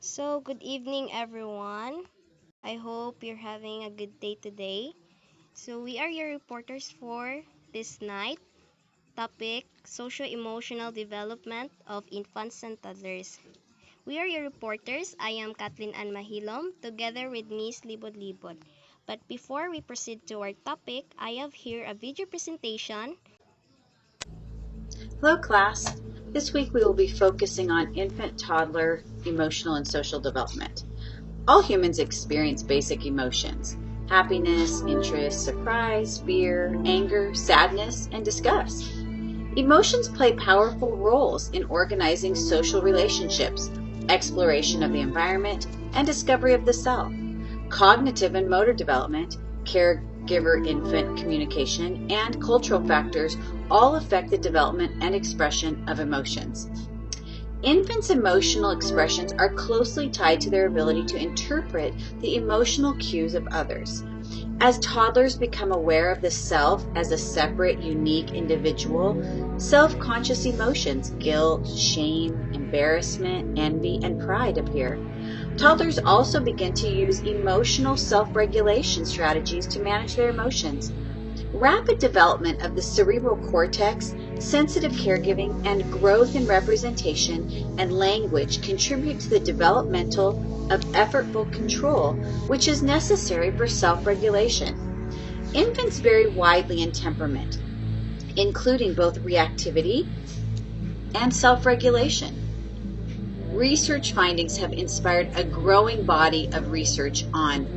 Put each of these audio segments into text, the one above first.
So, good evening, everyone. I hope you're having a good day today. So, we are your reporters for this night. Topic Socio-emotional development of infants and toddlers. We are your reporters. I am Kathleen Ann Mahilom, together with Miss Libod Libod. But before we proceed to our topic, I have here a video presentation. Hello class. This week we will be focusing on infant, toddler, emotional and social development. All humans experience basic emotions: happiness, interest, surprise, fear, anger, sadness, and disgust. Emotions play powerful roles in organizing social relationships, exploration of the environment, and discovery of the self. Cognitive and motor development, caregiver-infant communication, and cultural factors all affect the development and expression of emotions. Infants' emotional expressions are closely tied to their ability to interpret the emotional cues of others. As toddlers become aware of the self as a separate, unique individual, self-conscious emotions, guilt, shame, embarrassment, envy, and pride appear. Toddlers also begin to use emotional self-regulation strategies to manage their emotions. Rapid development of the cerebral cortex, sensitive caregiving, and growth in representation and language contribute to the developmental of effortful control, which is necessary for self-regulation. Infants vary widely in temperament, including both reactivity and self-regulation. Research findings have inspired a growing body of research on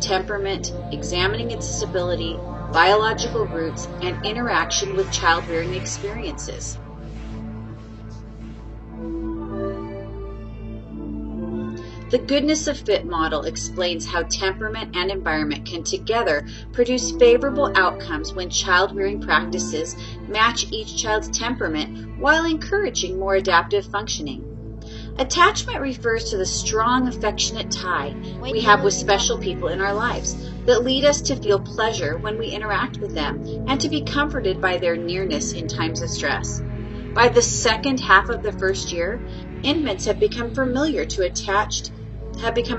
temperament, examining its stability, biological roots, and interaction with child-rearing experiences. The Goodness of Fit model explains how temperament and environment can together produce favorable outcomes when child-rearing practices match each child's temperament while encouraging more adaptive functioning. Attachment refers to the strong, affectionate tie we have with special people in our lives that lead us to feel pleasure when we interact with them and to be comforted by their nearness in times of stress. By the second half of the first year, infants have become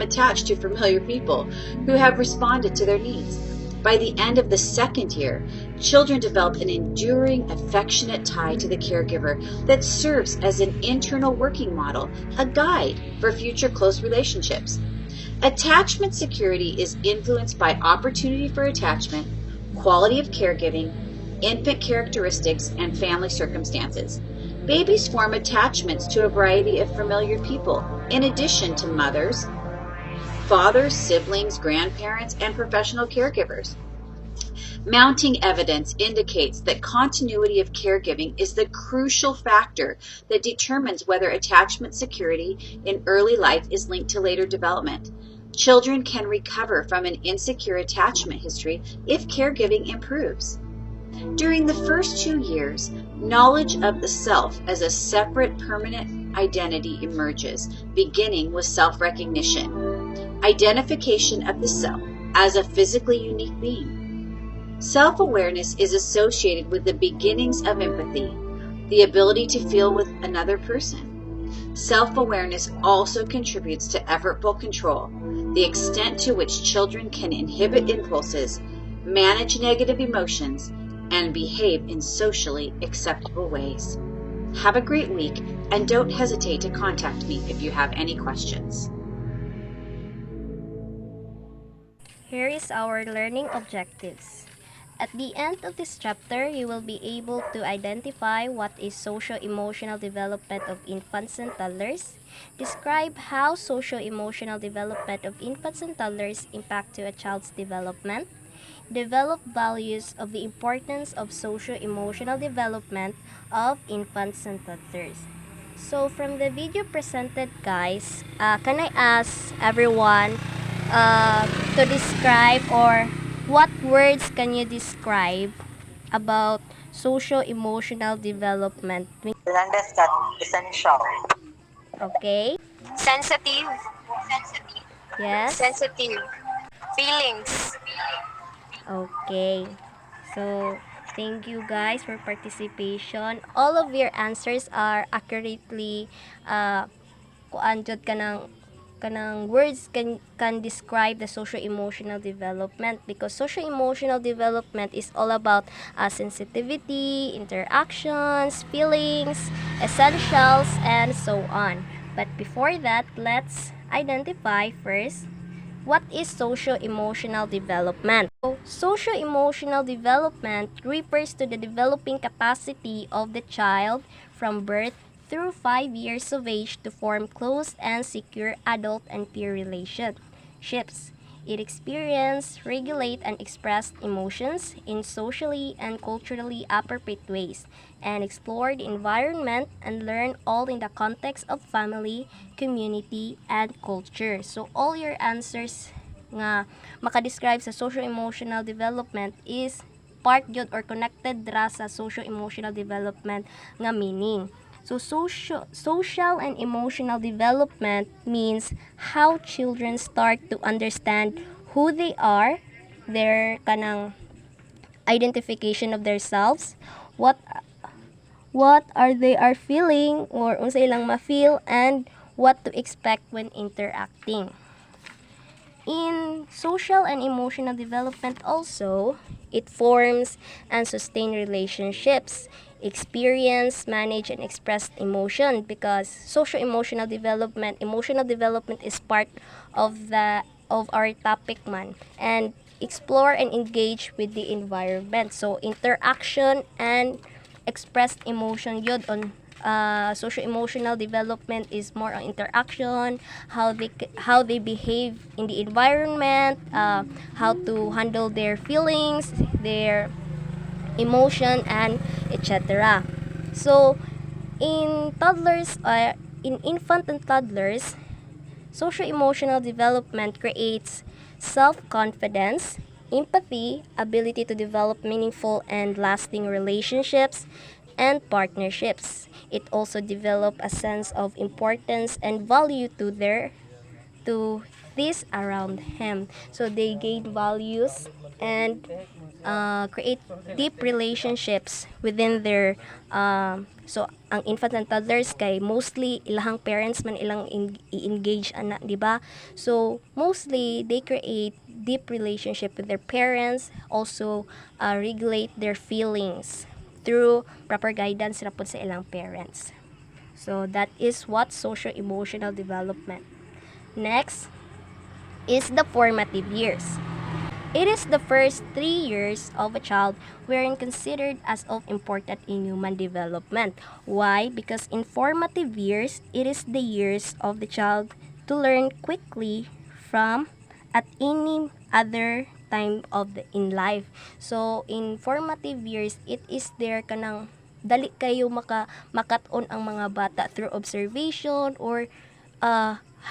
attached to familiar people who have responded to their needs. By the end of the second year, children develop an enduring, affectionate tie to the caregiver that serves as an internal working model, a guide for future close relationships. Attachment security is influenced by opportunity for attachment, quality of caregiving, infant characteristics, and family circumstances. Babies form attachments to a variety of familiar people, in addition to mothers, fathers, siblings, grandparents, and professional caregivers. Mounting evidence indicates that continuity of caregiving is the crucial factor that determines whether attachment security in early life is linked to later development. Children can recover from an insecure attachment history if caregiving improves. During the first 2 years, knowledge of the self as a separate permanent identity emerges, beginning with self-recognition. Identification of the self as a physically unique being. Self-awareness is associated with the beginnings of empathy, the ability to feel with another person. Self-awareness also contributes to effortful control, the extent to which children can inhibit impulses, manage negative emotions, and behave in socially acceptable ways. Have a great week, and don't hesitate to contact me if you have any questions. Here is our learning objectives. At the end of this chapter, you will be able to identify what is socio-emotional development of infants and toddlers, describe how socio-emotional development of infants and toddlers impact to a child's development, develop values of the importance of socio-emotional development of infants and toddlers. So from the video presented, guys, can I ask everyone to describe, or what words can you describe about socio-emotional development? Understand, essential. Okay. Sensitive. Yes. Sensitive. Feelings. Okay. So, thank you guys for participation. All of your answers are accurately kuan jud ka ng kanang words can describe the socio-emotional development, because socio-emotional development is all about sensitivity, interactions, feelings, essentials, and so on. But before that, let's identify first what is socio-emotional development. So, socio-emotional development refers to the developing capacity of the child from birth through 5 years of age to form close and secure adult and peer relationships. It experience, regulate, and express emotions in socially and culturally appropriate ways, and explore the environment and learn all in the context of family, community, and culture. So, all your answers nga makadescribe sa socio-emotional development is part yun or connected dra sa socio-emotional development nga meaning. So, social and emotional development means how children start to understand who they are, their kanang identification of themselves, what are they are feeling or unsa ilang ma-feel, and what to expect when interacting. In social and emotional development also, it forms and sustain relationships, experience, manage, and express emotion, because socio-emotional development, emotional development is part of our topic man, and explore and engage with the environment. So interaction and expressed emotion yun on socio-emotional development is more on interaction, how they behave in the environment, how to handle their feelings, their emotion, and etc. So in toddlers, in infant and toddlers, socio-emotional development creates self-confidence, empathy, ability to develop meaningful and lasting relationships and partnerships. It also develops a sense of importance and value to this around him. So they gain values and create deep relationships within their so ang infant and toddlers kay mostly ilahang parents man ilang i-engage ana, di ba? So mostly they create deep relationship with their parents, also regulate their feelings through proper guidance ra pod sa ilang parents. So that is what socio-emotional development. Next is the formative years. It is the first 3 years of a child wherein considered as of important in human development. Why? Because in formative years, it is the years of the child to learn quickly from at any other time of in life. So in formative years, it is there kanang dali kayo makaton ang mga bata through observation or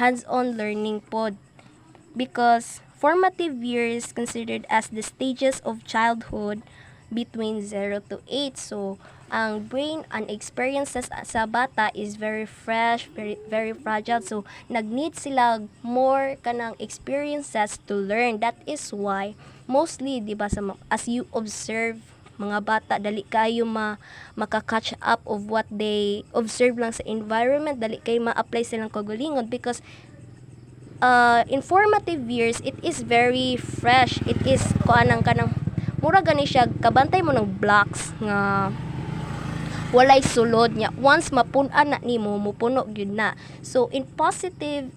hands-on learning pod, because formative years considered as the stages of childhood between 0 to 8. So, ang brain and experiences sa bata is very fresh, very fragile. So, nag-need sila more kanang experiences to learn. That is why, mostly, di ba, as you observe, mga bata, dali kayo maka-catch up of what they observe lang sa environment, dali kayo ma-apply silang kagalingon, because informative years, it is very fresh. It is kuanang kanang mura gani siya kabantay mo ng blocks nga walay sulod niya. Once mapun-an na nimo, mupuno gyud na. So in positive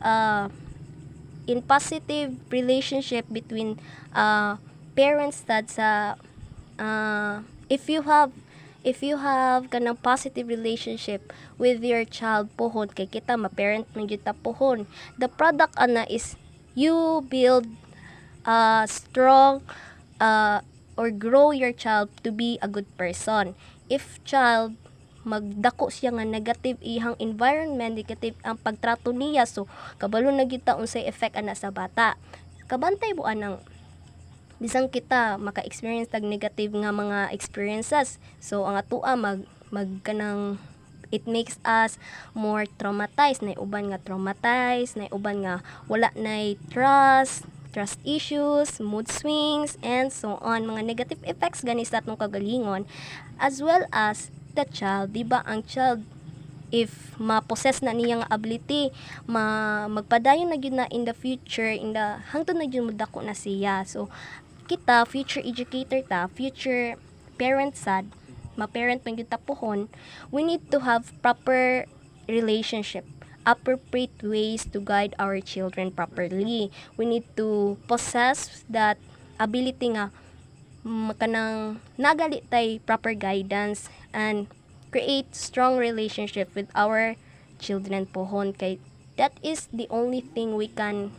relationship between parents that sa if you have kanang positive relationship with your child pohon, kay kita ma-parent man gyud ta pohon, the product ana is you build strong or grow your child to be a good person. If child magdako siya nga negative ihang environment, negative ang pagtrato niya, so kabalo na gyud ta unsay effect ana sa bata. Kabantay mo anang bisan kita maka-experience tag negative nga mga experiences, so ang atoa magkanang it makes us more traumatized. Na uban nga traumatized, na uban nga wala nay trust issues, mood swings, and so on. Mga negative effects gani sa atong kagalingon, as well as the child. Diba ang child if ma-possess na niyang ability, magpadayon na gyud na in the future, hangtod na gyud dako na siya. So kita future educator ta, future parent sad, ma-parent man gyud ta pohon, we need to have proper relationship, appropriate ways to guide our children properly. We need to possess that ability nga kanang nagali tay proper guidance and create strong relationship with our children pohon, kay that is the only thing we can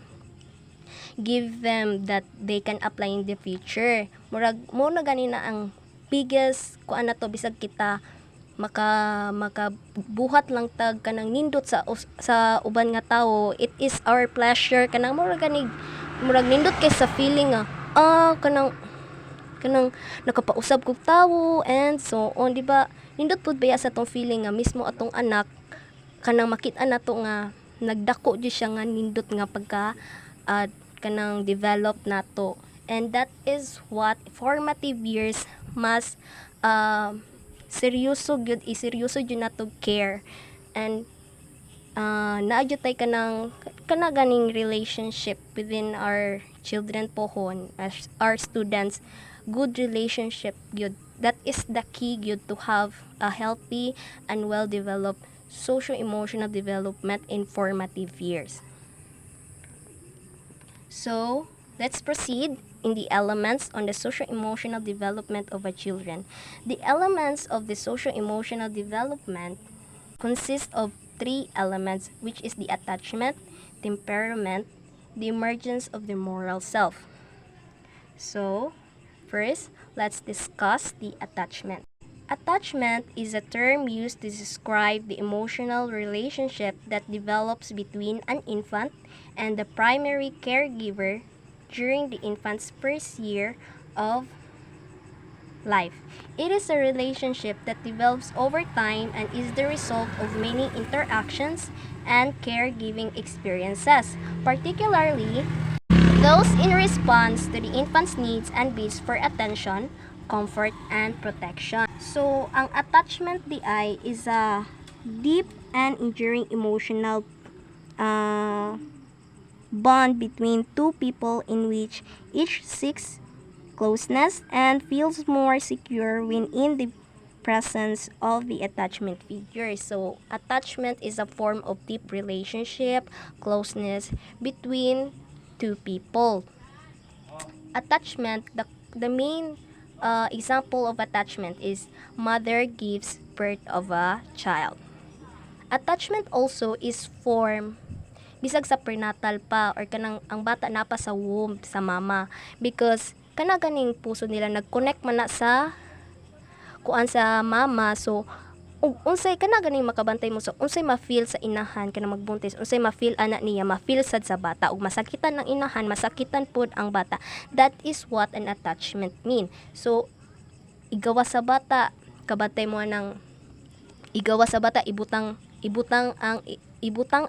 give them that they can apply in the future. Murag mo na ganina ang biggest kuan na to, bisag kita makabuhat lang tag kanang nindot sa uban nga tawo, it is our pleasure kanang murag nindot kay sa feeling nga kanang nakapausab kog tawo and so on, di ba? Nindot pud baya sa tong feeling nga mismo atong anak kanang makita nato nga nagdako jud siya nga nindot nga pagka kanang develop nato, and that is what formative years mas seryoso jud nato care, and naadyo tay kanang ganing relationship within our children pohon as our students. Good relationship gyud, that is the key gyud to have a healthy and well developed socio-emotional development in formative years. So, let's proceed in the elements on the socio-emotional development of a children. The elements of the socio-emotional development consist of 3 elements, which is the attachment, temperament, the emergence of the moral self. So, first, let's discuss the attachment. Attachment is a term used to describe the emotional relationship that develops between an infant and the primary caregiver during the infant's first year of life. It is a relationship that develops over time and is the result of many interactions and caregiving experiences, particularly those in response to the infant's needs and needs for attention, comfort, and protection. So, ang attachment DI is a deep and enduring emotional bond between two people in which each seeks closeness and feels more secure when in the presence of the attachment figure. So, attachment is a form of deep relationship, closeness between two people. Attachment, the main example of attachment is mother gives birth of a child. Attachment also is form bisag sa prenatal pa or kanang ang bata na pa sa womb sa mama, because kana ganing puso nila nag-connect man na sa kuan sa mama. So unsay kana ganing makabantay mo, so unsay ma-feel sa inahan kana magbuntis, unsay ma-feel anak niya, ma-feel sad sa bata ug masakitan ng inahan, masakitan pud ang bata. That is what an attachment mean. So igawa sa bata, kabantay mo ng igawa sa bata, ibutang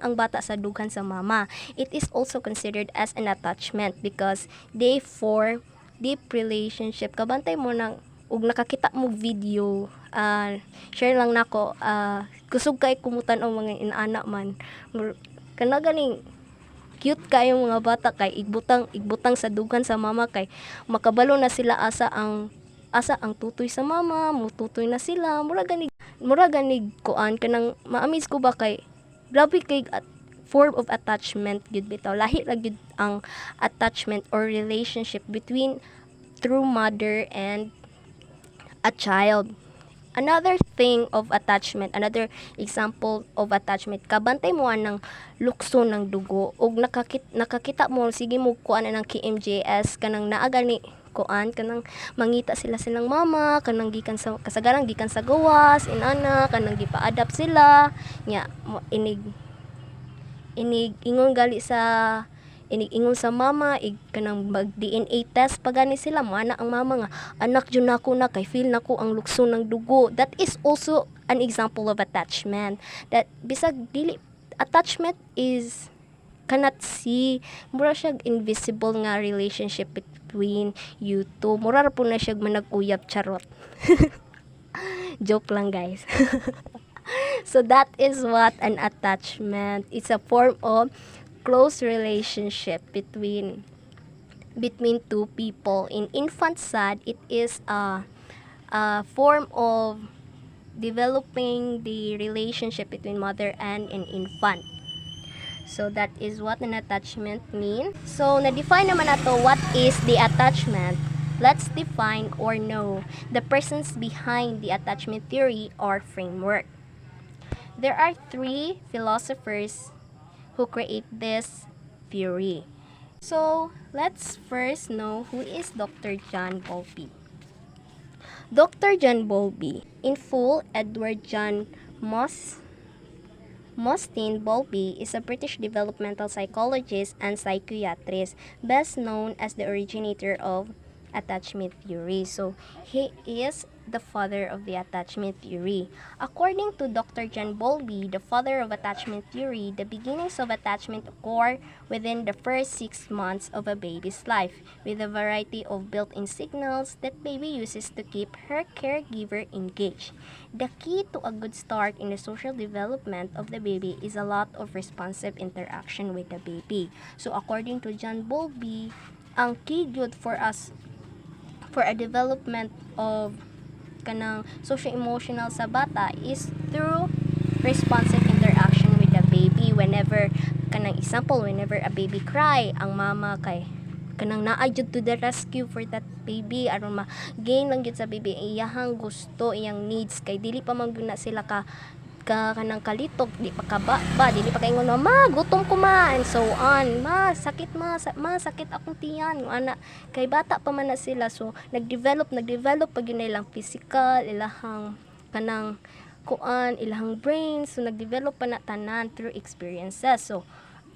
ang bata sa dughan sa mama. It is also considered as an attachment because they form deep relationship. Kabantay mo ng ug nakakita mo video, share lang nako, kusog kay kumutan ang mga inaanak man, kana ganing cute kayo mga bata kay igbutang sa dughan sa mama, kay makabalo na sila asa ang tutoy sa mama, mututoy na sila, mura ganig kuan kanang ma-amaze ko ba kay grabe kay form of attachment gud bitaw. Lahi ra gud ang attachment or relationship between true mother and a child. Another thing of attachment, another example of attachment, kabantay mo ng lukso ng dugo ug nakakita mo, sige mo kuan ng KMJS kanang naa gani kuan kanang mangita silang mama kanang gikan sa kasagaran gikan sa gawas inana kanang gipa-adapt sila nya inig ingon gali sa ingon sa mama kanang mag DNA test pagani sila mo ana ang mama nga anak jud nako na kay feel nako ang lukso ng dugo. That is also an example of attachment, that bisag dili attachment is cannot see, mura siya invisible nga relationship between you two. Mura ra po na siya manag-uyab, charot. Joke lang guys. So that is what an attachment. It's a form of close relationship between two people. In infanticide, it is a form of developing the relationship between mother and an infant. So that is what an attachment means. So na-define naman nato what is the attachment. Let's define or know the persons behind the attachment theory or framework. There are three philosophers who create this theory. So let's first know who is Dr. John Bowlby. Dr. John Bowlby, in full, Edward John Mostyn Bowlby is a British developmental psychologist and psychiatrist, best known as the originator of attachment theory. So, he is the father of the attachment theory. According to Dr. John Bowlby, the father of attachment theory, the beginnings of attachment occur within the first 6 months of a baby's life, with a variety of built-in signals that baby uses to keep her caregiver engaged. The key to a good start in the social development of the baby is a lot of responsive interaction with the baby. So according to John Bowlby, ang key good for us for a development of kanang socio-emotional sa bata is through responsive interaction with the baby. Whenever kanang example, whenever a baby cry, ang mama kay kanang naa jud to the rescue for that baby aron ma-gain lang jud sa baby iyahang gusto, iyang needs, kay dili pa man gyud na sila kanang kalitok, di pa dili pa kaingon ma gutom ko ma and so on, ma sakit sakit akong tiyan, ana kay bata pa man na sila. So nagdevelop pag yun ilang physical, ilahang kanang ilahang brain, so nagdevelop pa na tanan through experiences. So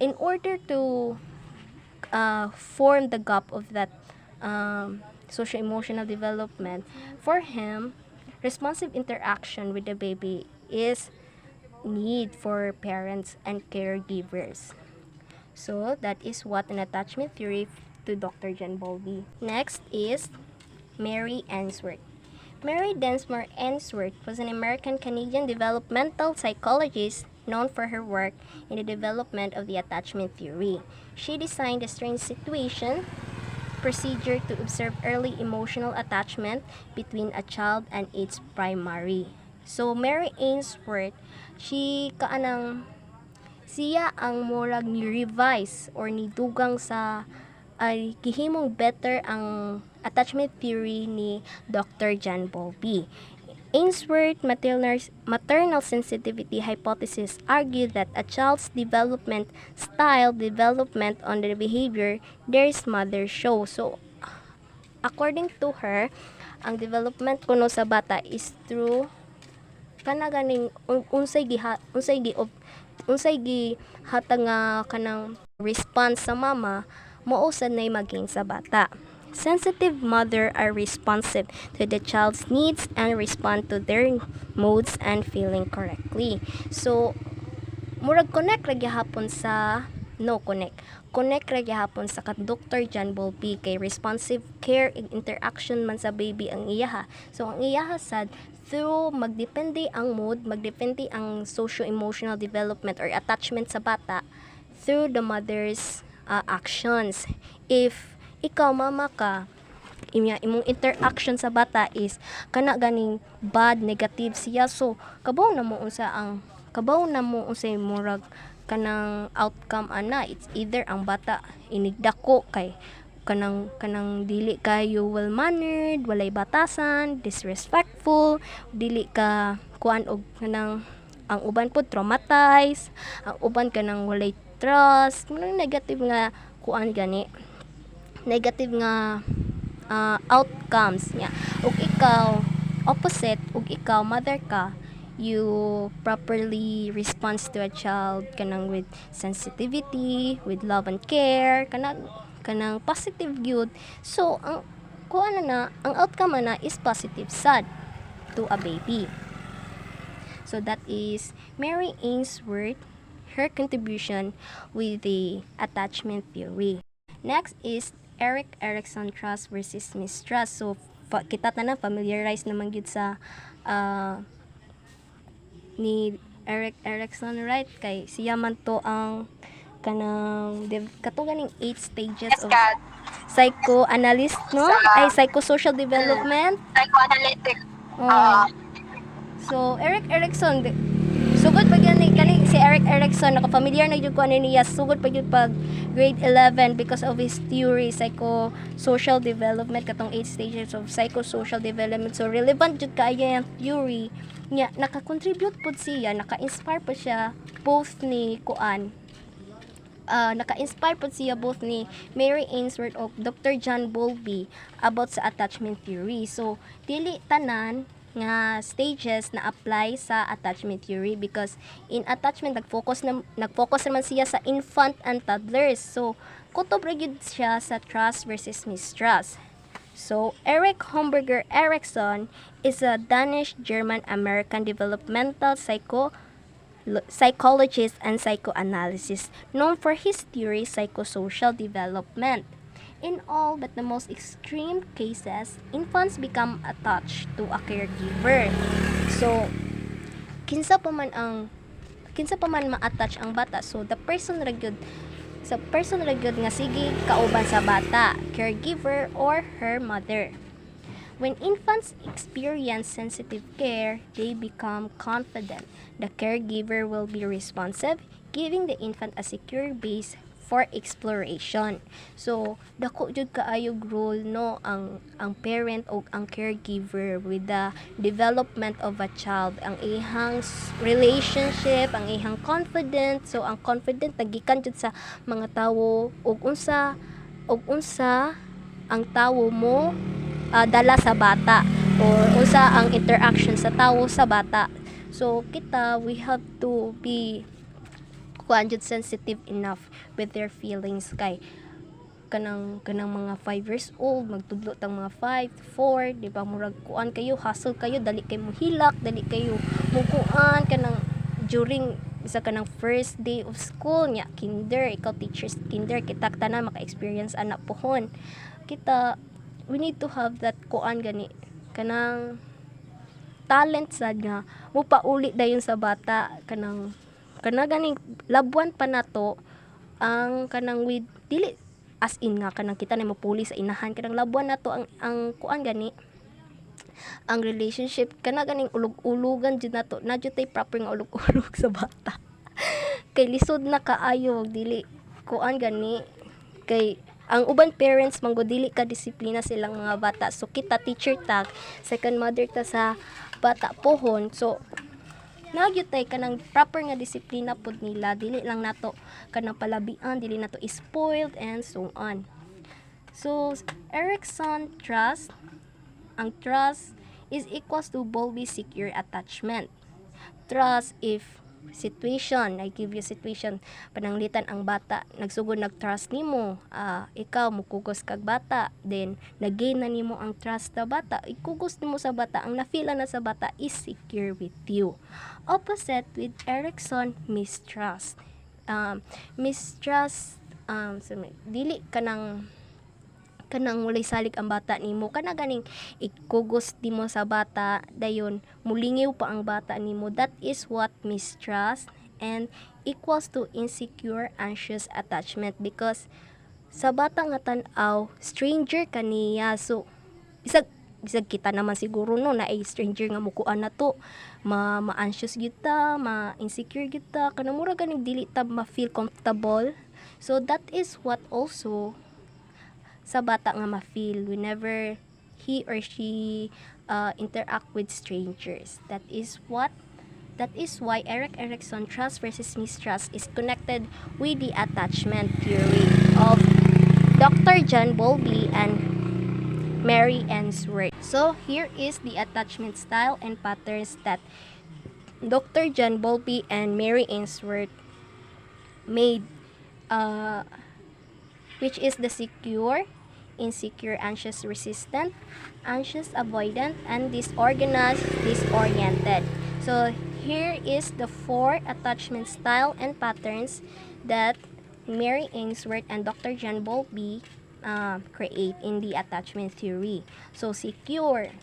in order to form the gap of that socio-emotional development for him, responsive interaction with the baby is need for parents and caregivers. So that is what an attachment theory to Dr. John Bowlby. Next is Mary Ainsworth. Mary Densmore Ainsworth was an American-Canadian developmental psychologist known for her work in the development of the attachment theory. She designed a strange situation procedure to observe early emotional attachment between a child and its primary. So Mary Ainsworth, siya ang murag ni revise or ni dugang sa ay gihimong better ang attachment theory ni Dr. John Bowlby. Ainsworth maternal sensitivity hypothesis argued that a child's development on the behavior their mother shows. So, according to her, ang development kuno sa bata is through ganing unsay gi hatag nga kanang response sa mama mausad na maging sa bata. Sensitive mother are responsive to the child's needs and respond to their moods and feeling correctly. So murag connect ra gyapon sa connect ra gyapon sa Dr. John Bowlby kay responsive care and interaction man sa baby ang iyaha. So ang iyaha sad through magdepende ang mood, magdepende ang socio-emotional development or attachment sa bata through the mother's actions. If ikaw mama ka, imong interaction sa bata is kana ganing bad, negative siya, so kabaw na mo unsay murag kanang outcome ana. It's either ang bata inigdako kay kanang dili kayo well mannered, walay batasan, disrespectful, dili ka kuan og kanang ang uban pod traumatized, ang uban kanang walay trust, negative nga kuan gani, negative nga outcomes niya. Ug ikaw opposite, ug ikaw mother ka, you properly response to a child kanang with sensitivity, with love and care, kanang positive gyud. So ang ang outcome na is positive sad to a baby. So that is Mary Ainsworth, her contribution with the attachment theory. Next is Erik Erikson trust versus mistrust. So kita tanan familiarize naman gyud sa ni Eric Erikson, right? Kay siya man to ang kanang kato ganing 8 stages Yes, of Kat. psychoanalyst, no? Sa Ay psychosocial development. psychoanalytic. Oh. So Eric Erikson, sugod pag yan kani si Eric Erikson, naka-familiar na jud ko ani niya, sugod pag yun pag grade 11 because of his theory psychosocial development katong 8 stages of psychosocial development. So relevant jud kaayo yung theory niya, naka-contribute pud siya, naka-inspire pa siya both ni naka-inspire po siya both ni Mary Ainsworth o Dr. John Bowlby about sa attachment theory. So, dili tanan nga stages na apply sa attachment theory because in attachment nagfocus naman siya sa infant and toddlers. So, kutob ra gyud siya sa trust versus mistrust. So, Eric Homburger Erikson is a Danish-German-American developmental psychologist and psychoanalyst, known for his theory psychosocial development. In all but the most extreme cases, infants become attached to a caregiver. So, kinsa pa man ma-attach ang bata. So, the person ra gyud nga sige kauban sa bata, caregiver or her mother. When infants experience sensitive care, they become confident. The caregiver will be responsive, giving the infant a secure base for exploration. So, dako jud kaayog role no ang parent o ang caregiver with the development of a child, ang ihang relationship, ang ihang confident. So, ang confident nagikan jud sa mga tawo ug unsa ang tawo mo dala sa bata or usa ang interaction sa tawo sa bata. So kita, we have to be sensitive enough with their feelings kay kanang mga 5 years old magtudlo tang mga 5 4, di ba, murag kuan kayo, hustle kayo, dali kayo mohilak, dali kayo mukuan kanang during isa kanang first day of school nya kinder, ikaw teachers kinder, kita tanan maka-experience anak pohon. Kita, we need to have that kuan gani kanang talent sad nga mupauli dayon sa bata kanang ganing labuan pa nato ang kanang with dili as in nga kanang kita na mapuli sa inahan, kanang labuan nato ang kuan gani ang relationship kana ganing ulog-ulogan jud nato na jud tay proper nga ulog-ulog sa bata kay lisod na kaayo dili kuan gani kay ang uban parents manggo dili ka disiplina silang mga bata. So kita teacher tag, second mother ta sa bata pohon. So nagyud tay kanang proper nga disiplina pud nila, dili lang nato kanang palabian, dili nato spoiled and so on. So Erikson trust, ang trust is equals to Bowlby secure attachment. Trust if situation, I give you situation, pananglitan ang bata, nagsugod nag-trust nimo, ikaw mukugos kag bata, then nag-gain na nimo ang trust sa bata, ikugos nimo sa bata, ang na-feel na sa bata is secure with you. Opposite with Erikson, mistrust. Mistrust, dili kanang walay salig ang bata nimo, kana ganing ikugos nimo sa bata dayon mulingiw pa ang bata nimo. That is what mistrust and equals to insecure anxious attachment because sa bata nga tan-aw stranger kaniya. So bisag kita naman siguro no na ay stranger nga mukuan na to, ma-anxious gyud ta, ma-insecure gyud ta, kanang mura ganing dili ta ma-feel comfortable. So that is what also sa bata nga ma-feel whenever he or she interact with strangers. That is why Eric Erikson trust versus mistrust is connected with the attachment theory of Dr. John Bowlby and Mary Ainsworth. So here is the attachment style and patterns that Dr. John Bowlby and Mary Ainsworth made, which is the secure, insecure, anxious, resistant, anxious, avoidant, and disorganized, disoriented. So here is the 4 attachment style and patterns that Mary Ainsworth and Dr. John Bowlby create in the attachment theory. So secure,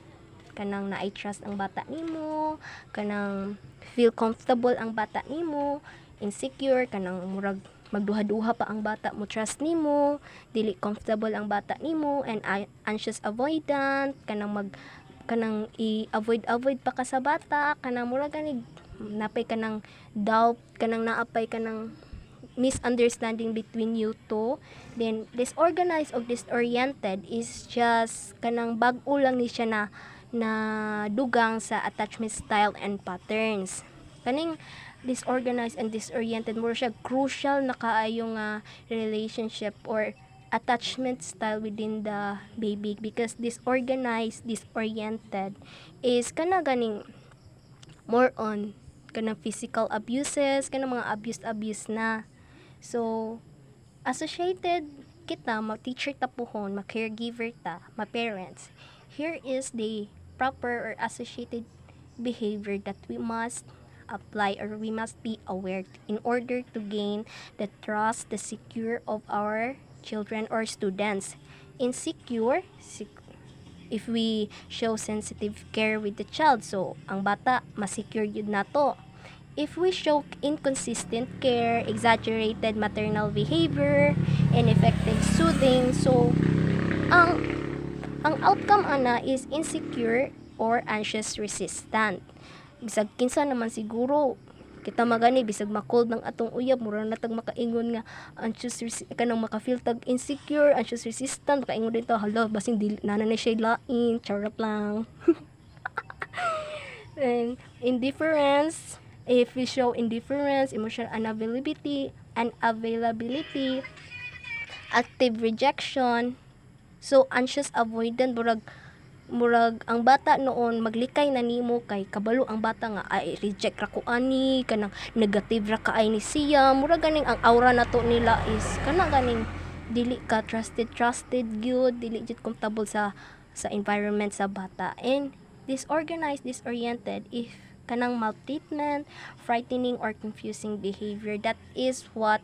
kanang na-trust ang bata nimo, kanang feel comfortable ang bata nimo, insecure kanang murag magduha-duha pa ang bata mo, trust nimo, dili comfortable ang bata nimo, and anxious avoidant kanang i-avoid pa ka sa bata, kanang murag ganig napay kanang doubt, kanang naapay kanang misunderstanding between you two. Then disorganized or disoriented is just kanang bag-o lang ni siya na dugang sa attachment style and patterns. Kaning disorganized and disoriented mo siya crucial na kaayo nga relationship or attachment style within the baby, because disorganized, disoriented is kana ganing more on kanang physical abuses, kanang mga abuse na. So associated kita, ma-teacher ta pohon, ma-caregiver ta, ma-parents. Here is the proper or associated behavior that we must apply or we must be aware in order to gain the trust, the secure of our children or students. Insecure, if we show sensitive care with the child, so ang bata masecure yun na to. If we show inconsistent care, exaggerated maternal behavior, ineffective soothing, so ang outcome ana is insecure or anxious resistant. Bisag kinsa naman siguro kita magani bisag makold ng atong uyab, mura na tag makaingon nga anxious kanang maka-feel tag insecure, anxious resistant, makaingon dito hala basin dili na siya lain, charot lang. And indifference, if we show indifference, emotional unavailability, active rejection, so anxious avoidant, murag ang bata noon maglikay na nimo kay kabalo ang bata nga ay reject ra ko ani, kanang negative ra kaay ni siya, murag ganing ang aura nato nila is kana ganing dili ka trusted gyud, dili jud comfortable sa environment sa bata. And disorganized, disoriented, if kanang maltreatment, frightening or confusing behavior, that is what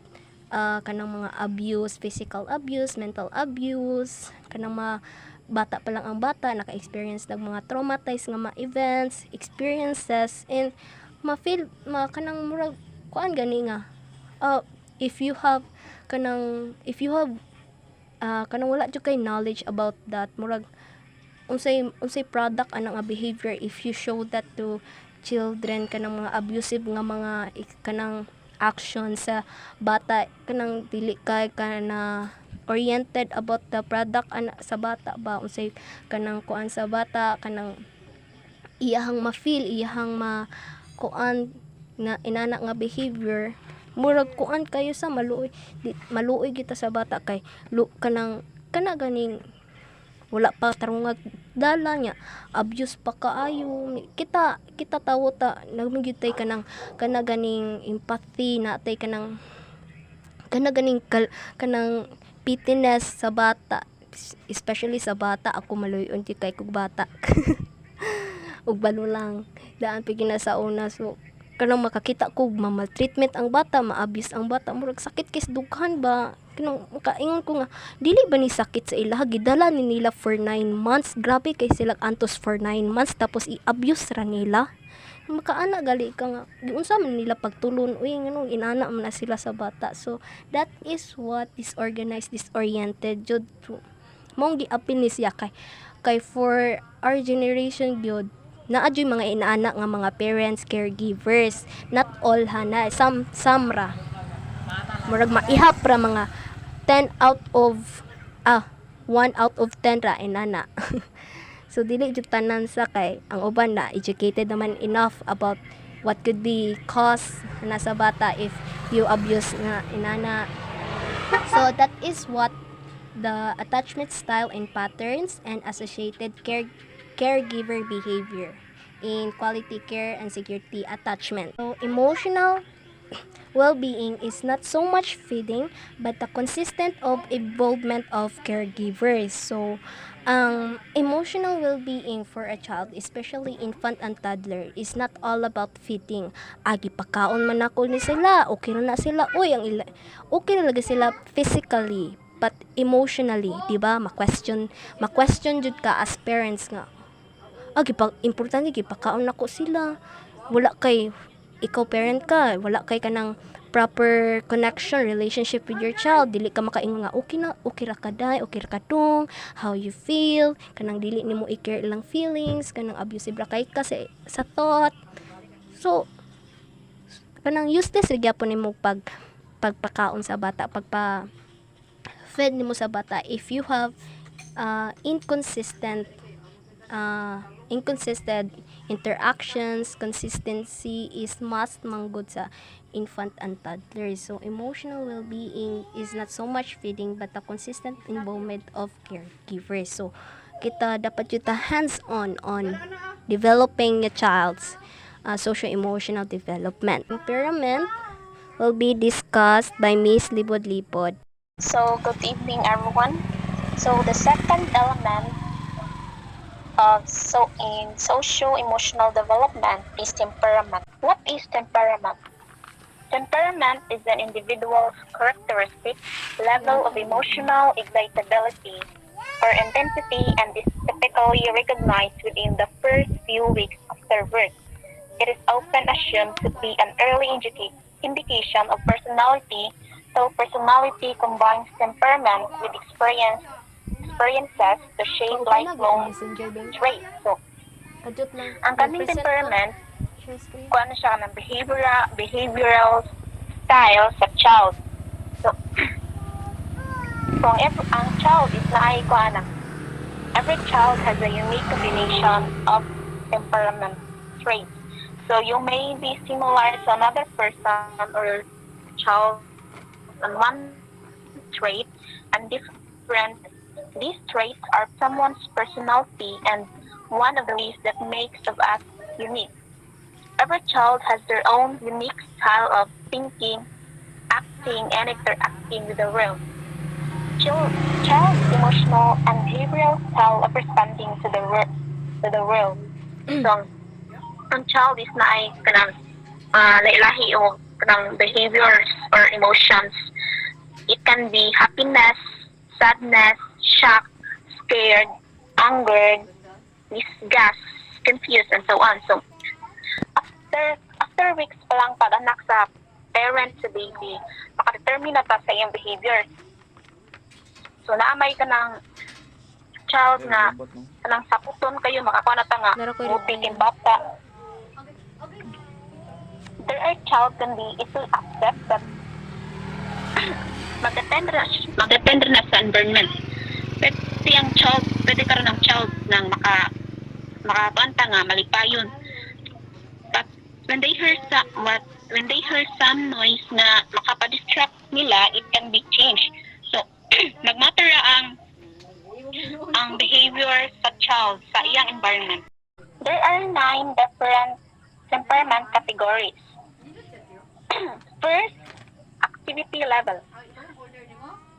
kanang mga abuse, physical abuse, mental abuse, kanang mga bata pa lang ang bata naka-experience ng mga traumatized nga mga events, experiences, and ma-feel kanang murag kuan gani nga if you have kanang wala jud kay knowledge about that, murag unsay product anang behavior if you show that to children, kanang mga abusive nga mga kanang action sa bata, kanang dili kay kana oriented about the product sa bata ba, unsay kanang kuan sa bata, kanang iyahang ma-feel, iyahang kuan na inana nga behavior, murag kuan kayo sa maluoy kita sa bata kay kanang ganing wala pa tarungag dala niya, abuse pa kaayo, kita tawo ta nagmigyud tay kanang ganing empathy na tay kanang ganing kanang pitiness sa bata, especially sa bata. Ako maluyon ti kay kog bata ug balo lang daan pigi na sa una, so kanang makakita ko ma-maltreatment ang bata, ma-abuse ang bata, murag sakit kis dughan ba, kanang makaingon ko nga dili ba ni sakit sa ila, gidala ni nila for 9 months, grabe kay sila antos for 9 months tapos i-abuse ra nila, makaana gali ka nga unsa man nila pagtulon, uy ngano inana man na sila sa bata. So that is what disorganized, disoriented jud mong giapil ni siya kay for our generation gyud naa jud mga inaana nga mga parents, caregivers, not all na some ra murag maihap ra mga 10 out of 1 out of 10 ra inana. So dili jud tanan sa kay ang uban na educated naman enough about what could be cause na sa bata if you abuse nga inana. So that is what the attachment style and patterns and associated caregiver behavior in quality care and security attachment. So emotional well-being is not so much feeding but the consistent of involvement of caregivers. So ang emotional well-being for a child, especially infant and toddler, is not all about feeding. Agi pakaon man ako ni sila, okay na sila, okay na lagi sila physically, but emotionally, di ba? Ma-question jud ka as parents nga. Agi importante gipakaon nako sila. Wala kay ikaw parent ka, wala kay kanang proper connection, relationship with your child, dili ka makaingon nga okay ra ka day, okay ra ka dong, how you feel, kanang dili nimo i-care ilang feelings, kanang abusive ra kay ka sa thought. So kanang useless ra gyapon nimo pagpakaon sa bata, fed nimo sa bata if you have inconsistent interactions. Consistency is must manggod sa infant and toddlers. So emotional well-being is not so much feeding but a consistent involvement of caregivers. So kita dapat yuta hands-on developing a child's socio-emotional development. Impairment will be discussed by Miss Libod-Libod. So, good evening, everyone. So, the second element in socio-emotional development is temperament. What is temperament? Temperament is an individual's characteristic level of emotional excitability or intensity and is typically recognized within the first few weeks after birth. It is often assumed to be an early indication of personality, so personality combines temperament with experiences to shape lifelong traits. So, ang kaming temperament, kung ano siya ng behavioral style sa child. So, ang child is every child has a unique combination of temperament traits. So you may be similar to another person or child on one trait and different. These traits are someone's personality and one of the ways that makes of us unique. Every child has their own unique style of thinking, acting, and interacting with the world. Child's emotional and behavioral style of responding to the world. So, ang child is na ay kanang lailahi o kanang behaviors or emotions. It can be happiness, sadness, shock, scared, angered, disgust, confused, and so on. So, after weeks pa lang pag-anak sa parent sa baby, makadetermine na ta sa iyong behaviors. So, naamay ka ng child na kanang saputon kayo, makakuha na ta nga, buti kin bata. There are child can be easily accept that magdepende na sa environment. Pwede ang child, pwede ka rin ang child nang makakanta nga malipayon. But when they hear some noise na makapadistract nila, it can be changed. So nagmatter ang behavior sa child sa iyang environment. There are 9 different temperament categories. First, activity level.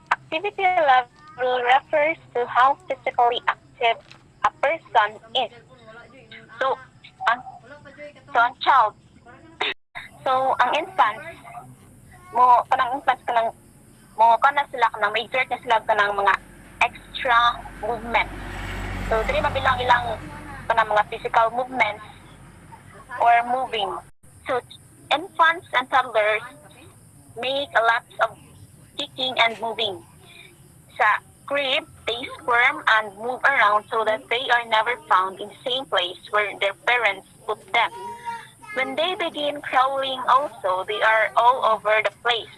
Activity level refers to how physically active a person is. So, ang child. So, ang infants, sila kanang may exert na sila kanang mga extra movement. So, dili mabilang ilang kanang mga physical movements or moving. So, infants and toddlers make a lot of kicking and moving. Sa crib, they squirm and move around so that they are never found in the same place where their parents put them. When they begin crawling also, they are all over the place.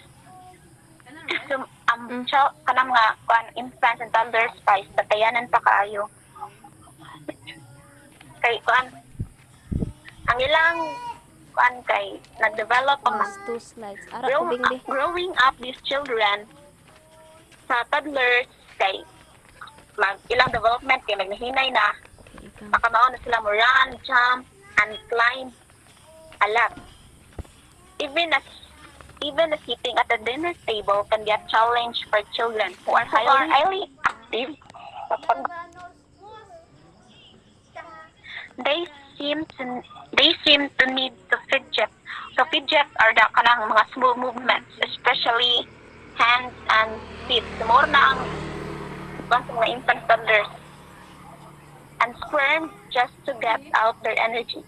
So, kanang mga infants and toddlers pa, tatayanan pa kaayo. Kay ang ilang kay nag-develop ang growing up these children sa toddlers kay ilang development kay magnahinay na makamaon na sila mo run, jump, and climb a lot. Even as sitting at the dinner table can be a challenge for children who are highly active. They seem to need to fidget. So fidgets are the kanang mga small movements, especially hands and feet. More na ang mga infant toddlers and squirm just to get out their energy.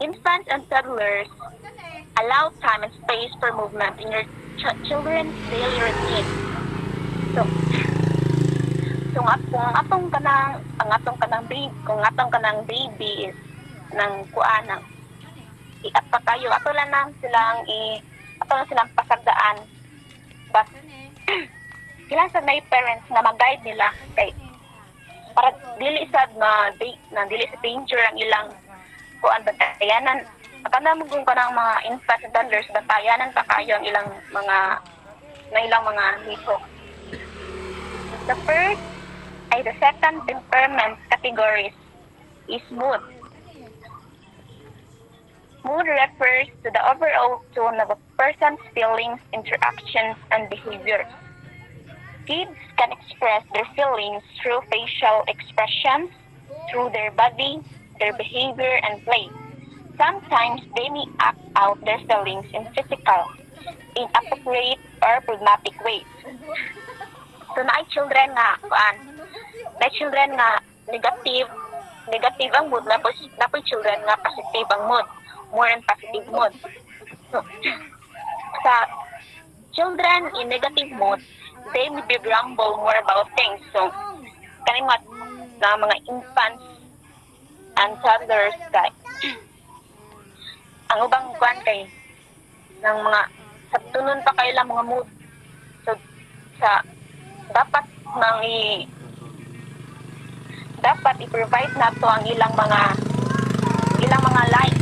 Infants and toddlers allow time and space for movement in your children's daily routine. So, kung atong kanang baby is nang kuan nang iat pa kayo, ato lang silang pasagdaan. But, kailan sa may parents na mag-guide nila kay para dili sad na dili sa danger ang ilang kuan bantayanan. Kana mo kung kanang mga infants and toddlers bantayanan pa kayo ang ilang mga hisok. The second temperament categories is mood. Mood refers to the overall tone of a person's feelings, interactions, and behaviors. Kids can express their feelings through facial expressions, through their body, their behavior, and play. Sometimes they may act out their feelings in physical, inappropriate, or pragmatic ways. So na children nga negative ang mood, na po children nga positive ang mood, more and positive mood. So, sa children in negative mood, they may be grumble more about things. So, kaning mga infants and toddlers kay ang ubang kuan kay ng mga sa tunon pa kay lang mga mood. So, dapat i-provide nato ang ilang mga life.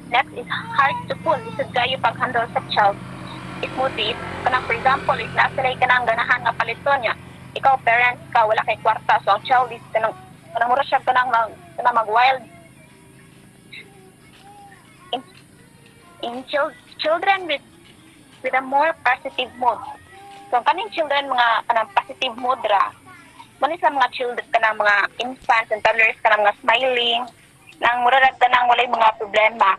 Next is hard to pull. Isod kayo pag-handle sa child. If motive, kanang for example, if nasalay ka ng ganahan nga paliton niya, ikaw parents ka, wala kay kwarta, so ang child is kanang mura siya kanang mag-wild. In children with a more positive mood. So kaning children mga kanang positive mood ra, muna sa mga children kanang mga infants and toddlers kanang mga smiling, nang murarag kanang walay mga problema.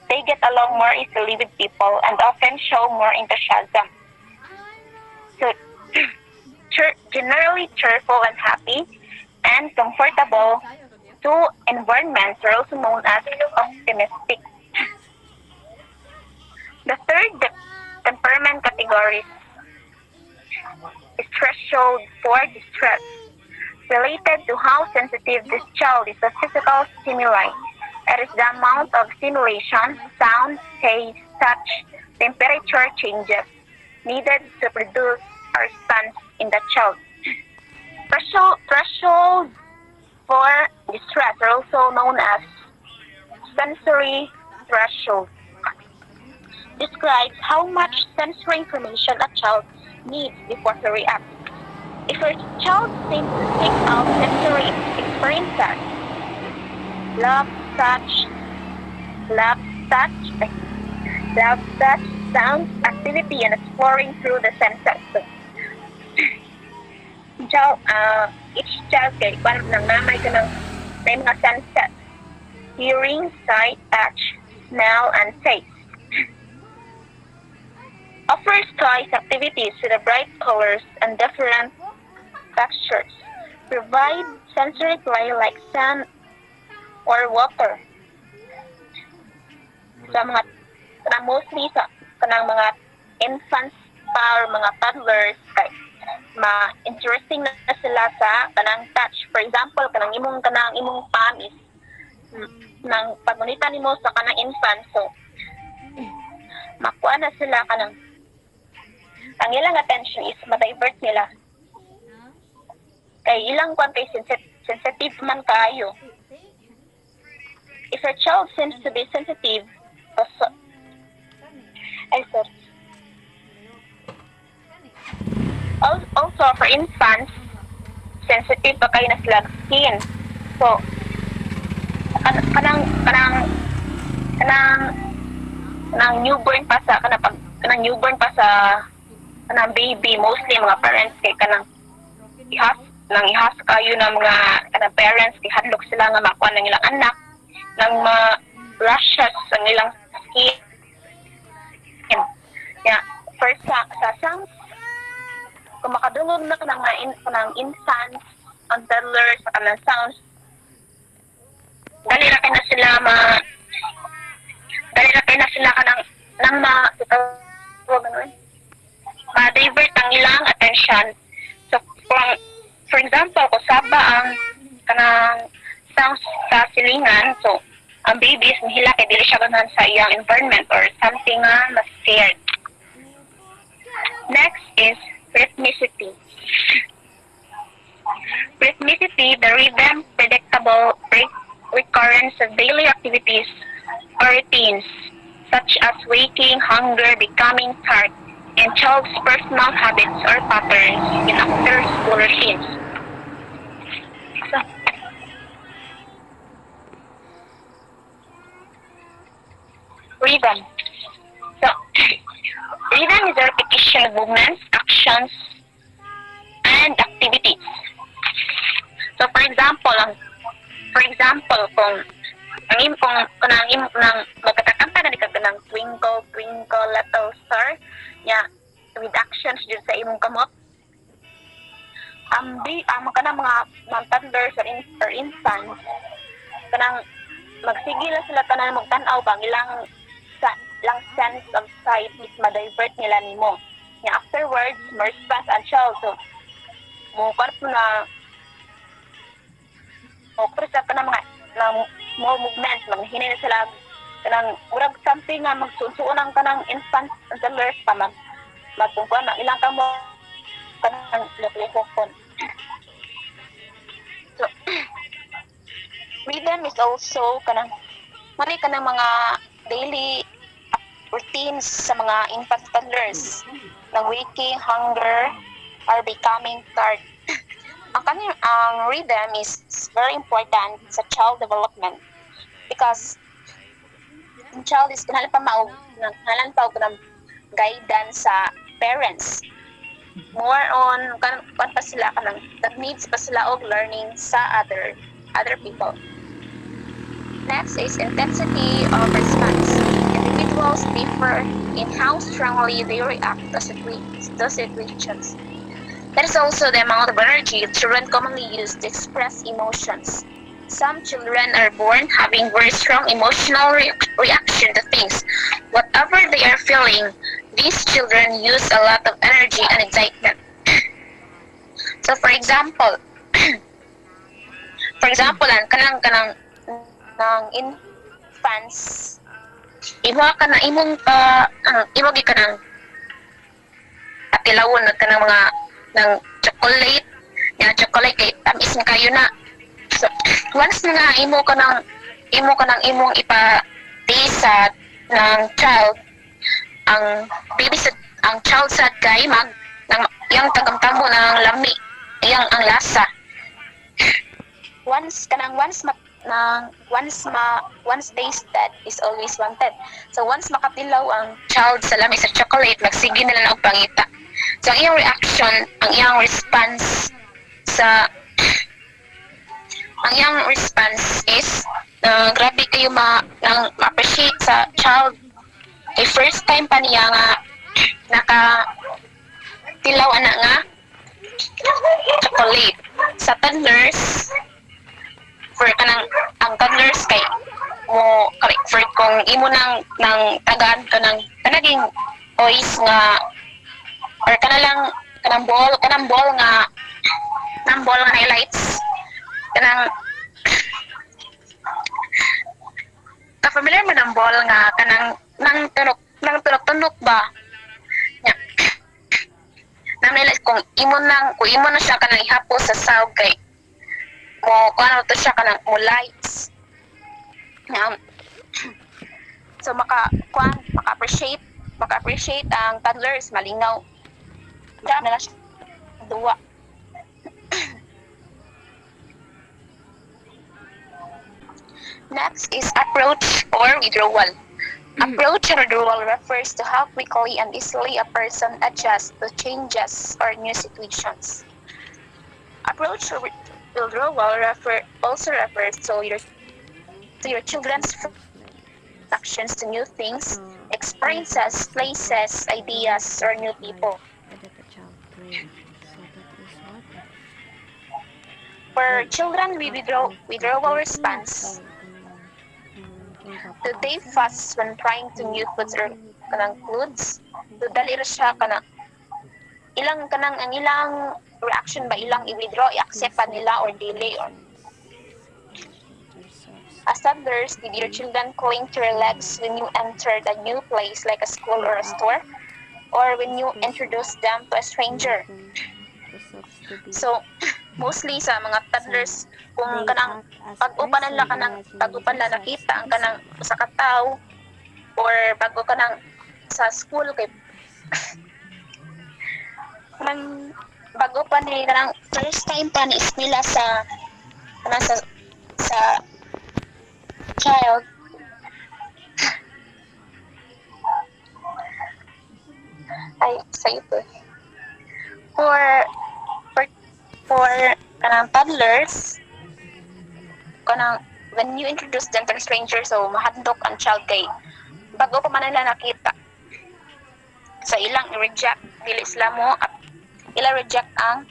They get along more easily with people and often show more enthusiasm. So generally cheerful and happy and comfortable to environments are also known as optimistic. The third temperament category is threshold for distress, related to how sensitive this child is to physical stimuli. It is the amount of stimulation, sound, taste, touch, temperature changes needed to produce a response in the child. Threshold for distress are also known as sensory threshold. Describes how much sensory information a child needs before to react. If your child seems to seek out sensory experiences, love, touch, sounds, activity, and exploring through the senses. So, each child kay paano nang namay ka ng may mga senses: hearing, sight, touch, smell, and taste. Offers toys activities with the bright colors and different textures. Provide sensory play like sand or water. Sa mga mostly sa kanang mga infants pa or mga toddlers kay interesting na sila sa kanang touch. For example, kanang imong palm is nang pagunita nimo sa kanang infant, so makuha na sila kanang ang ilang attention is ma-divert nila. Kay ilang kwan kay sensitive man kayo. If your child seems to be sensitive, also for infants, sensitive pa kayo na sila skin. So, kanang newborn pa sa kanang baby, mostly mga parents kay kanang ihas kayo ng mga kanang parents kay hadlok sila nga makuha ng ilang anak ng rashes sa ilang skin. Yeah, first sa sounds, kung makadungog na kanang infants ang toddlers sa kanang sounds, dali ra kay na sila dali ra kay na sila kanang nang ma-divert ang ilang attention. So, for example, kung saba ang kanang sounds sa silingan, so, ang babies, mahila kay dili siya ganahan sa iyang environment or something nga mas scared. Next is rhythmicity. Rhythmicity, the rhythm, predictable recurrence of daily activities or routines, such as waking, hunger, becoming tired, and child's personal habits or patterns in after-school routines. So, rhythm. So, rhythm is a repetition of movements, actions, and activities. So, kung nang magkatakanta na ka ng twinkle, twinkle, little star, nya, with actions dyan sa imong kamot, ang mga toddlers or infants, kanang magsigil sila tanan magtanaw bang ilang sense of sight is ma-divert nila nimo. Nya afterwards, more response ang child. So, sa kanang mga more movements, maghinay na sila kanang murag something nga magsusuon ang kanang infant and toddlers pa magtungkuan na ilang kamo kanang lokon. So, rhythm is also kanang mga daily routines sa mga infant toddlers ng waking, hunger, or becoming tired. Ang rhythm is very important sa child development because ang child is kanalan pa ng guidance sa parents. More on kan pa sila kanang that needs pa sila og learning sa other people. Next is intensity of response. Individuals differ in how strongly they react to situations. That is also the amount of energy children commonly use to express emotions. Some children are born having very strong emotional reaction to things. Whatever they are feeling, these children use a lot of energy and excitement. So for example, kanang ng infants, imong kanang atilawon na kanang mga ng chocolate kay tamis na kayo na. So once nga imo kanang imong ipa-taste ng child ang child sad kay yang tagamtamo ng lami ang lasa. Once tasted is always wanted. So once makatilaw ang child sa lami sa chocolate, magsige na lang og pangita. So ang iyang reaction, ang iyang response is grabe kayo ma-appreciate sa child. First time pa niya nga nakatilaw nga chocolate. Sa toddlers, ang toddlers kay mo for kung imo nang tagaan ka ng kanaging toys nga or kanang ball nga highlights kanang ka-familiar man ang ball nga kanang nang tunok ba nya highlights kung imo na siya kanang ihapos sa sawg kay mo kuno to siya kanang mo lights so maka-appreciate ang toddlers malingaw na siya duwa. Next is approach or withdrawal. Approach or withdrawal refers to how quickly and easily a person adjusts to changes or new situations. Approach or withdrawal also refers to your children's actions to new things, experiences, places, ideas, or new people. For children with withdrawal response, do they fuss when trying to new foods or kanang foods? Do dali ra siya kanang ilang kanang ang ilang reaction ba ilang i-withdraw, i-accept pa nila or delay or as toddlers, did your children cling to your legs when you entered a new place like a school or a store? Or when you introduce them to a stranger? So, mostly sa mga toddlers, kung kanang pag-upan nila kanang pag-upan nila nakita ang kanang sa kataw or bago kanang sa school kay kanang bago pa ni kanang first time pa ni nila sa kanang sa child ay sa ito for for for kanang toddlers kanang when you introduce them to a stranger so mahadlok ang child kay bago pa man nila nakita sa ilang i-reject dili sila mo ila reject ang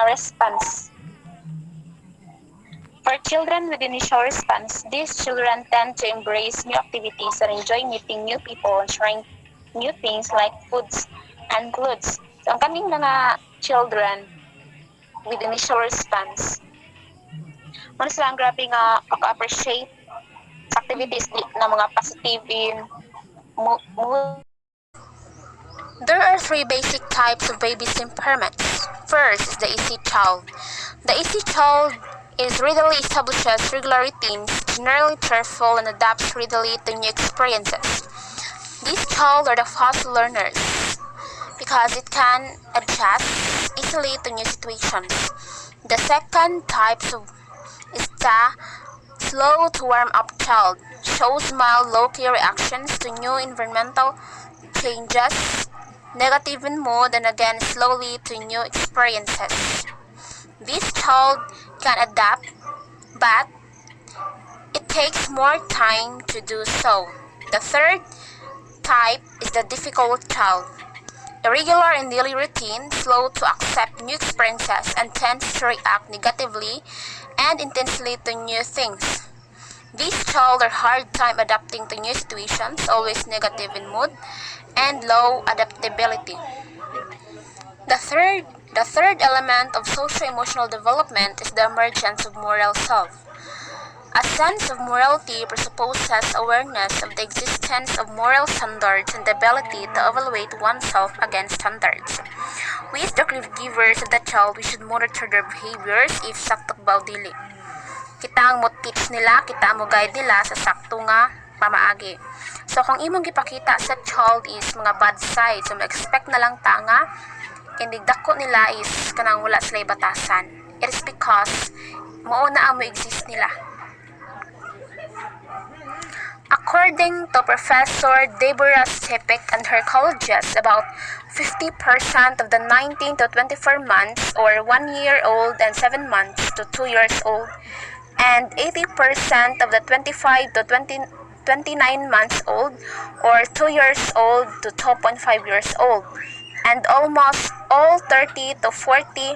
response. For children with initial response, these children tend to embrace new activities and enjoy meeting new people and trying new things like foods and clothes. So, ang kaming mga children with initial response, ano sila ang grabe nga pag-appreciate sa activities na mga positive in mood. There are three basic types of baby's temperaments. First is the easy child. The easy child is readily establishes regular routines, generally cheerful, and adapts readily to new experiences. These child are the fast learners because it can adjust easily to new situations. The second type is the slow to warm up child. Shows mild low-key reactions to new environmental changes, negative in mood, and again slowly to new experiences. This child can adapt, but it takes more time to do so. The third type is the difficult child. Irregular in daily routine, slow to accept new experiences, and tends to react negatively and intensely to new things. These child are hard time adapting to new situations, always negative in mood, and low adaptability. The third element of socio-emotional development is the emergence of moral self. A sense of morality presupposes awareness of the existence of moral standards and the ability to evaluate oneself against standards. We as the caregivers of the child, we should monitor their behaviors if sakto ba o dili. Kita ang mo teach nila, kita mo guide nila sa sakto nga pamaagi. So kung imong gipakita sa child is mga bad side, so ma-expect na lang ta nga inigdako nila is kanang wala sila batasan. It is because mauna ang mo exist nila. According to Professor Deborah Stepek and her colleagues, about 50% of the 19 to 24 months or 1 year old and 7 months to 2 years old and 80% of the 25 to 29 months old or 2 years old to 2.5 years old, and almost all 30 to 40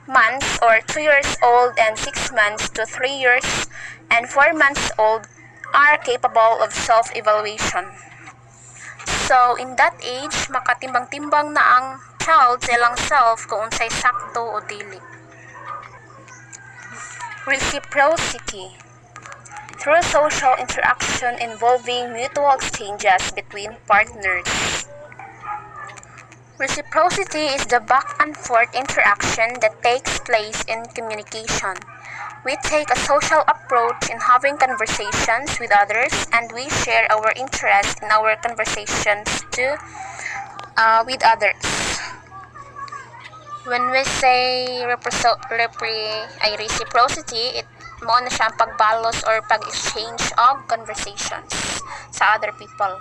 months or 2 years old and 6 months to 3 years and 4 months old are capable of self-evaluation. So, in that age, makatimbang-timbang na ang child sa ilang self kung unsay sakto o dili. Reciprocity. Through social interaction involving mutual exchanges between partners. Reciprocity is the back and forth interaction that takes place in communication. We take a social approach in having conversations with others, and we share our interest in our conversations with others. When we say reciprocity, it mo na siyang pagbalos or pag-exchange of conversations sa other people.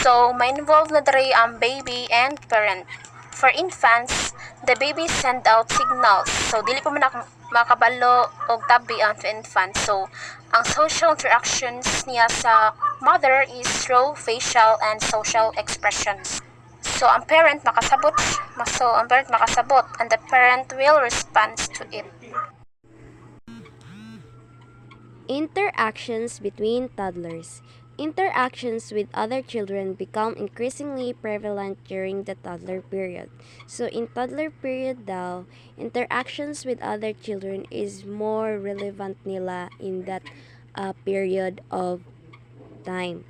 So, may involved na diri ang baby and parent. For infants, the baby send out signals. So, dili pa man makabalo og tabi ang infant. So, ang social interactions niya sa mother is through facial and social expressions. So ang parent makasabot and the parent will respond to it. Interactions between toddlers. Interactions with other children become increasingly prevalent during the toddler period. So in toddler period daw, interactions with other children is more relevant nila in that period of time.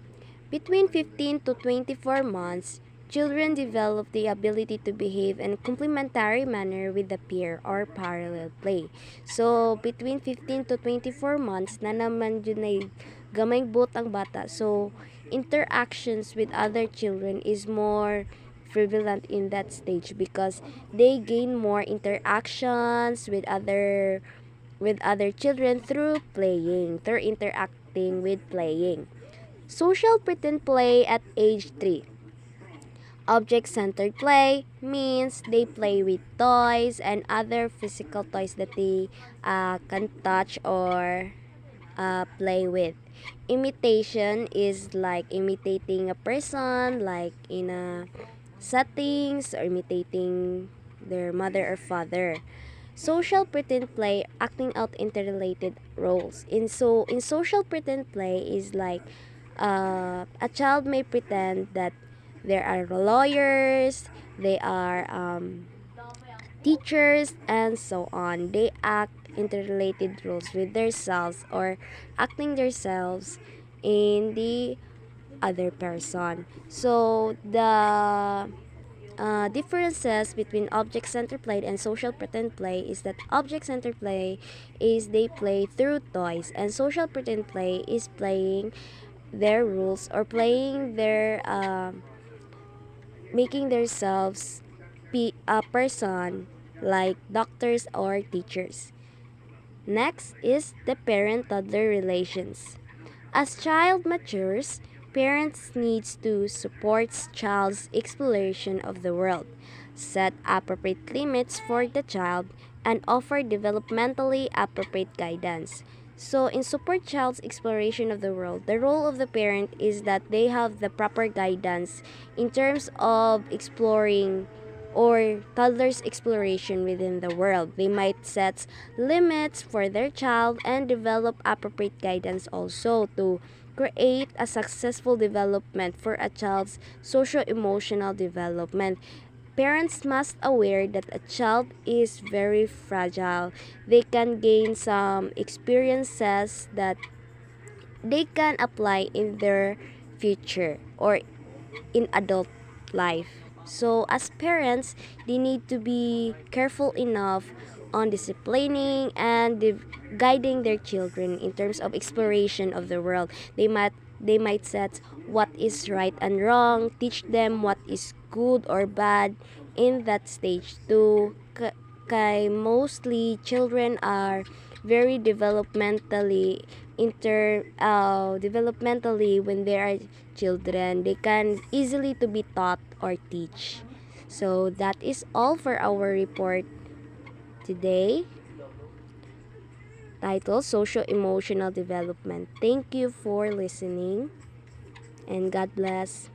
Between 15 to 24 months, children develop the ability to behave in a complementary manner with the peer or parallel play. So, between 15 to 24 months, na naman yun ay gamay boot ang bata. So, interactions with other children is more prevalent in that stage because they gain more interactions with other children through interacting with playing. Social pretend play at age 3. Object-centered play means they play with toys and other physical toys that they can touch or play with. Imitation is like imitating a person, like in a settings or imitating their mother or father. Social pretend play, acting out interrelated roles. In social pretend play is like a child may pretend that there are lawyers, they are teachers, and so on. They act interrelated roles with themselves or acting themselves in the other person. So the differences between object-centered play and social pretend play is that object-centered play is they play through toys and social pretend play is playing their rules or playing their making themselves be a person like doctors or teachers. Next is the parent-toddler relations. As child matures, parents needs to support child's exploration of the world, set appropriate limits for the child, and offer developmentally appropriate guidance. So, in support child's exploration of the world, the role of the parent is that they have the proper guidance in terms of exploring or toddlers' exploration within the world. They might set limits for their child and develop appropriate guidance also to create a successful development for a child's socio-emotional development. Parents must aware that a child is very fragile. They can gain some experiences that they can apply in their future or in adult life. So as parents, they need to be careful enough on disciplining and guiding their children in terms of exploration of the world. They might set what is right and wrong, teach them what is good or bad in that stage to kay mostly children are very developmentally when they are children, they can easily to be taught or teach. So that is all for our report today, titled Socio-emotional development. Thank you for listening and God bless.